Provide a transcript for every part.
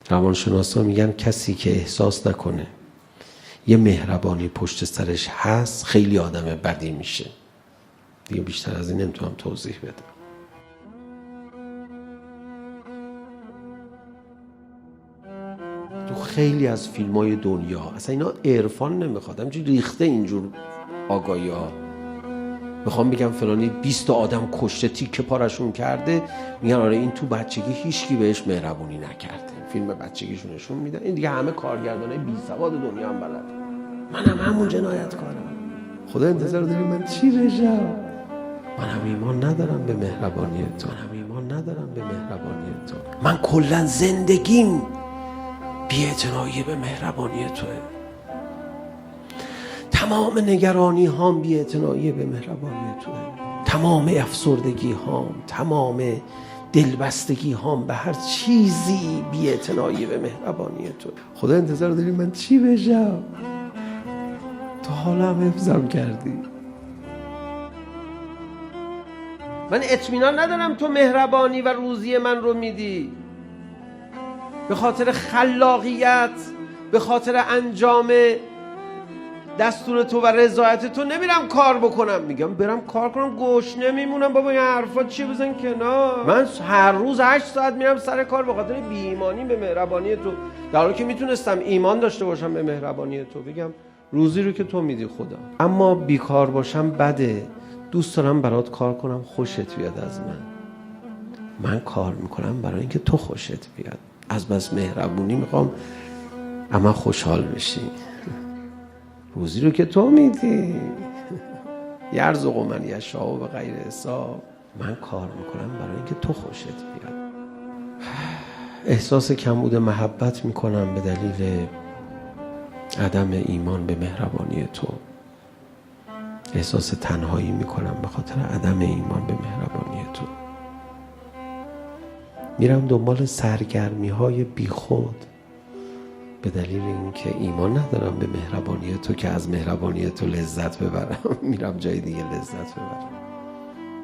روانشناسا میگن کسی که احساس نکنه یه مهربانی پشت سرش هست خیلی آدم بدی میشه. دیگه بیشتر از این نمیتونم توضیح بدم. تو خیلی از فیلم‌های دنیا اصلا اینا عرفان نمیخواد، همینجوری ریخته اینجور آگاهی ها. میخوام بگم فلانی 20 آدم کشته تیکه پارشون کرده، میگن آره این تو بچگی هیچکی بهش مهربونی نکرده، فیلم بچگیشون نشون میدن. این دیگه همه کارگردانای بی سواد دنیا هم بلد. منم همون جنایتکارم. خدا انتظار داری من چی بشم؟ منم ایمان ندارم به مهربانی تو. من کلا زندگیم بی‌اعتنایی به مهربانی توه. تمام نگرانی هام بی‌اعتنایی به مهربانی توه. تمام افسردگی هام، تمام دلبستگی هام به هر چیزی بی‌اعتنایی به مهربانی توه. خدا انتظار داری من چی بشم؟ تا حالا هم حفظم کردی. من اطمینان ندارم تو مهربانی و روزی من رو میدی. به خاطر خلاقیت، به خاطر انجام دستور تو و رضایت تو نمیرم کار بکنم. میگم برم کار کنم گشنه میمونم. بابا این حرفا چیه؟ بزن کنار. من هر روز 8 ساعت میرم سر کار به خاطر بی‌ایمانی به مهربانی تو، در حالی که میتونستم ایمان داشته باشم به مهربانی تو. بگم روزی رو که تو میدی خدا، اما بیکار باشم بده. دوست دارم برات کار کنم خوشت بیاد از من کار میکنم برای اینکه تو خوشت بیاد. از بس مهربونی میخوام اما خوشحال بشی. روزی رو که تو میدی، یرزق من یشاء به غیر حساب. من کار میکنم برای اینکه تو خوشت بیاد. احساس کمبود محبت میکنم به دلیل عدم ایمان به مهربانی تو. احساس تنهایی میکنم به خاطر عدم ایمان به مهربانی تو. میرم دنبال سرگرمی های بی خود به دلیل اینکه ایمان ندارم به مهربانی تو که از مهربانی تو لذت ببرم. میرم جای دیگه لذت ببرم.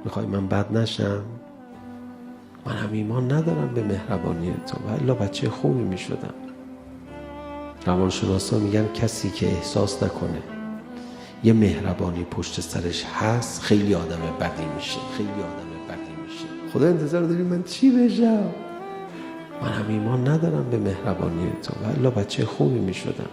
میخوای من بد نشم؟ من هم ایمان ندارم به مهربانی تو و الا بچه خوبی میشدم. روانشناسا میگن کسی که احساس نکنه یه مهربانی پشت سرش هست خیلی آدم بدی میشه. خدا انتظار داری من چی بشم؟ من هم ایمان ندارم به مهربانی تو و الا بچه خوبی میشدم.